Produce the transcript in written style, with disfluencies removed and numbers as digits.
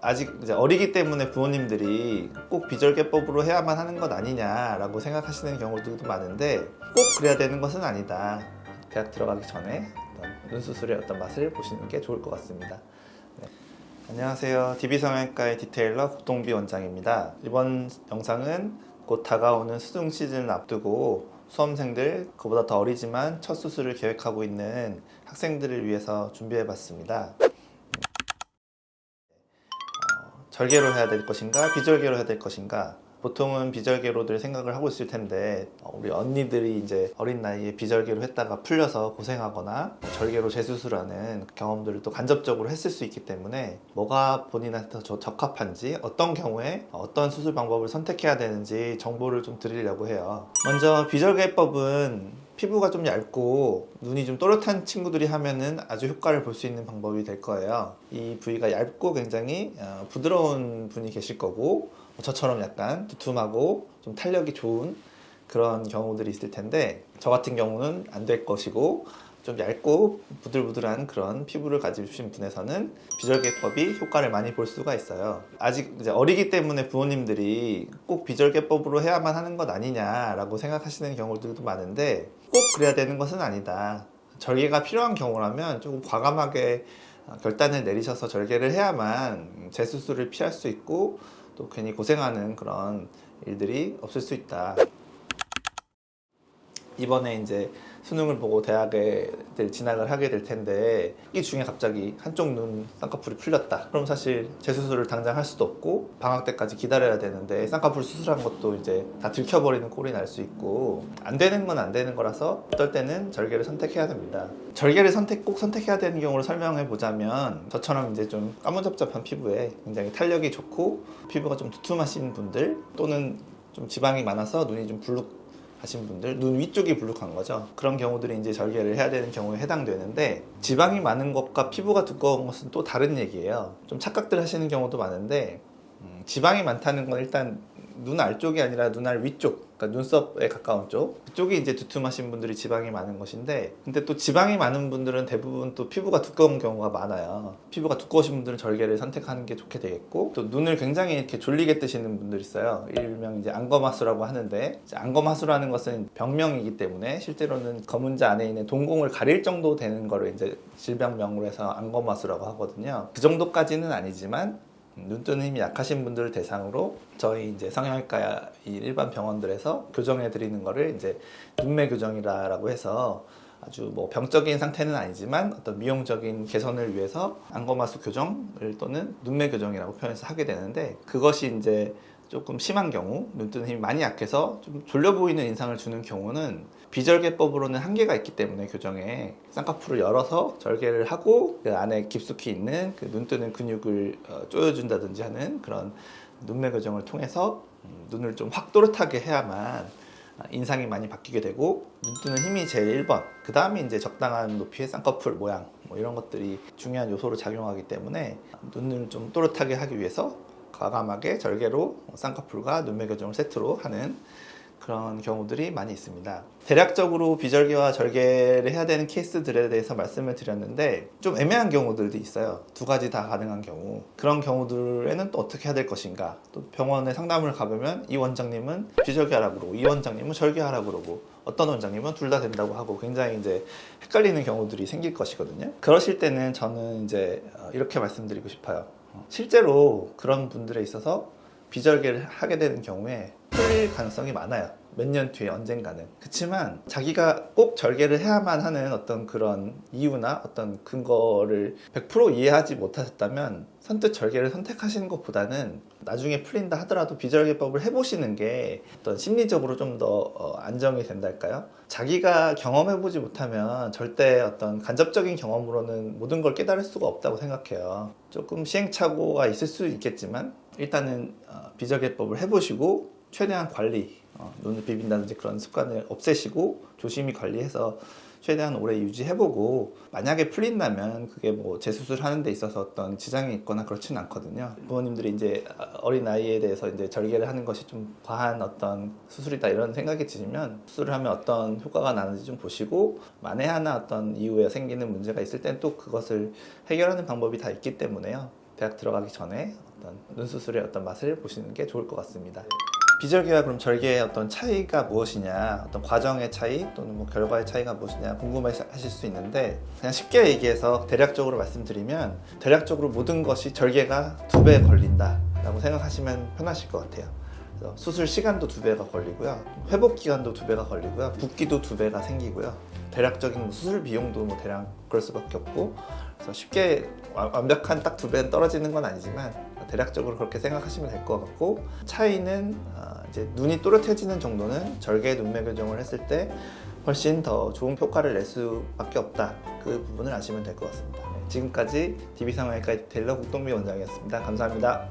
아직 이제 어리기 때문에 부모님들이 꼭 비절개법으로 해야만 하는 것 아니냐라고 생각하시는 경우들도 많은데, 꼭 그래야 되는 것은 아니다. 대학 들어가기 전에 어떤 눈 수술의 어떤 맛을 보시는 게 좋을 것 같습니다. 네. 안녕하세요. DB성형외과의 디테일러 국동비 원장입니다. 이번 영상은 곧 다가오는 수능 시즌을 앞두고 수험생들, 그보다 더 어리지만 첫 수술을 계획하고 있는 학생들을 위해서 준비해 봤습니다. 절개로 해야 될 것인가 비절개로 해야 될 것인가, 보통은 비절개로들 생각을 하고 있을 텐데, 우리 언니들이 이제 어린 나이에 비절개로 했다가 풀려서 고생하거나 절개로 재수술하는 경험들을 또 간접적으로 했을 수 있기 때문에 뭐가 본인한테 더 적합한지, 어떤 경우에 어떤 수술 방법을 선택해야 되는지 정보를 좀 드리려고 해요. 먼저 비절개법은 피부가 좀 얇고 눈이 좀 또렷한 친구들이 하면은 아주 효과를 볼 수 있는 방법이 될 거예요. 이 부위가 얇고 굉장히 부드러운 분이 계실 거고, 저처럼 약간 두툼하고 좀 탄력이 좋은 그런 경우들이 있을 텐데, 저 같은 경우는 안 될 것이고, 좀 얇고 부들부들한 그런 피부를 가지신 분에서는 비절개법이 효과를 많이 볼 수가 있어요. 아직 이제 어리기 때문에 부모님들이 꼭 비절개법으로 해야만 하는 것 아니냐라고 생각하시는 경우들도 많은데, 꼭 그래야 되는 것은 아니다. 절개가 필요한 경우라면 조금 과감하게 결단을 내리셔서 절개를 해야만 재수술을 피할 수 있고, 또 괜히 고생하는 그런 일들이 없을 수 있다. 이번에 이제 수능을 보고 대학에 진학을 하게 될 텐데, 이 중에 갑자기 한쪽 눈 쌍꺼풀이 풀렸다. 그럼 사실 재수술을 당장 할 수도 없고 방학 때까지 기다려야 되는데, 쌍꺼풀 수술한 것도 이제 다 들켜버리는 꼴이 날 수 있고, 안 되는 건 안 되는 거라서 어떨 때는 절개를 선택해야 됩니다. 절개를 꼭 선택해야 되는 경우를 설명해 보자면, 저처럼 이제 좀 까무잡잡한 피부에 굉장히 탄력이 좋고 피부가 좀 두툼하신 분들, 또는 좀 지방이 많아서 눈이 좀 하신 분들, 눈 위쪽이 불룩한 거죠. 그런 경우들이 이제 절개를 해야 되는 경우에 해당되는데, 지방이 많은 것과 피부가 두꺼운 것은 또 다른 얘기예요. 좀 착각들 하시는 경우도 많은데, 지방이 많다는 건 일단 눈알 쪽이 아니라 눈알 위쪽, 그러니까 눈썹에 가까운 쪽, 그쪽이 이제 두툼하신 분들이 지방이 많은 것인데, 근데 또 지방이 많은 분들은 대부분 또 피부가 두꺼운 경우가 많아요. 피부가 두꺼우신 분들은 절개를 선택하는 게 좋게 되겠고, 또 눈을 굉장히 이렇게 졸리게 뜨시는 분들 있어요. 일명 이제 안검하수라고 하는데, 이제 안검하수라는 것은 병명이기 때문에 실제로는 검은자 안에 있는 동공을 가릴 정도 되는 거를 이제 질병명으로 해서 안검하수라고 하거든요. 그 정도까지는 아니지만 눈 뜨는 힘이 약하신 분들을 대상으로 저희 이제 성형외과 일반 병원들에서 교정해 드리는 거를 이제 눈매 교정이라고 해서, 아주 뭐 병적인 상태는 아니지만 어떤 미용적인 개선을 위해서 안검하수 교정을 또는 눈매 교정이라고 표현해서 하게 되는데, 그것이 이제 조금 심한 경우, 눈 뜨는 힘이 많이 약해서 좀 졸려 보이는 인상을 주는 경우는 비절개법으로는 한계가 있기 때문에, 교정에 쌍꺼풀을 열어서 절개를 하고 그 안에 깊숙이 있는 그 눈 뜨는 근육을 조여준다든지 하는 그런 눈매 교정을 통해서 눈을 좀 확 또렷하게 해야만 인상이 많이 바뀌게 되고, 눈 뜨는 힘이 제일 1번, 그 다음에 이제 적당한 높이의 쌍꺼풀 모양, 뭐 이런 것들이 중요한 요소로 작용하기 때문에, 눈을 좀 또렷하게 하기 위해서 과감하게 절개로 쌍꺼풀과 눈매 교정을 세트로 하는 그런 경우들이 많이 있습니다. 대략적으로 비절개와 절개를 해야 되는 케이스들에 대해서 말씀을 드렸는데, 좀 애매한 경우들도 있어요. 두 가지 다 가능한 경우. 그런 경우들에는 또 어떻게 해야 될 것인가, 또 병원에 상담을 가보면 이 원장님은 비절개하라고 그러고 이 원장님은 절개하라고 그러고, 어떤 원장님은 둘 다 된다고 하고, 굉장히 이제 헷갈리는 경우들이 생길 것이거든요. 그러실 때는 저는 이제 이렇게 말씀드리고 싶어요. 실제로 그런 분들에 있어서 비절개를 하게 되는 경우에 풀릴 가능성이 많아요. 몇 년 뒤에 언젠가는. 그렇지만 자기가 꼭 절개를 해야만 하는 어떤 그런 이유나 어떤 근거를 100% 이해하지 못하셨다면, 선뜻 절개를 선택하시는 것보다는 나중에 풀린다 하더라도 비절개법을 해보시는 게 어떤 심리적으로 좀 더 안정이 된달까요? 자기가 경험해보지 못하면 절대 어떤 간접적인 경험으로는 모든 걸 깨달을 수가 없다고 생각해요. 조금 시행착오가 있을 수 있겠지만, 일단은 비절개법을 해보시고 최대한 관리, 눈을 비빈다든지 그런 습관을 없애시고 조심히 관리해서 최대한 오래 유지해보고, 만약에 풀린다면 그게 뭐 재수술 하는 데 있어서 어떤 지장이 있거나 그렇지는 않거든요. 부모님들이 이제 어린 나이에 대해서 이제 절개를 하는 것이 좀 과한 어떤 수술이다 이런 생각이 드시면, 수술을 하면 어떤 효과가 나는지 좀 보시고, 만에 하나 어떤 이후에 생기는 문제가 있을 땐 또 그것을 해결하는 방법이 다 있기 때문에요. 대학 들어가기 전에 어떤 눈 수술의 어떤 맛을 보시는 게 좋을 것 같습니다. 비절개와 그럼 절개의 어떤 차이가 무엇이냐, 어떤 과정의 차이 또는 뭐 결과의 차이가 무엇이냐 궁금해하실 수 있는데, 그냥 쉽게 얘기해서 대략적으로 말씀드리면 대략적으로 모든 것이 절개가 2배 걸린다라고 생각하시면 편하실 것 같아요. 그래서 수술 시간도 2배가 걸리고요, 회복 기간도 2배가 걸리고요, 붓기도 2배가 생기고요, 대략적인 뭐 수술 비용도 뭐 대략 그럴 수밖에 없고, 그래서 쉽게 완벽한 딱 2배 떨어지는 건 아니지만 대략적으로 그렇게 생각하시면 될 것 같고, 차이는 이제 눈이 또렷해지는 정도는 절개 눈매 교정을 했을 때 훨씬 더 좋은 효과를 낼 수밖에 없다. 그 부분을 아시면 될 것 같습니다. 지금까지 DB상황외과 테일러 국동미 원장이었습니다. 감사합니다.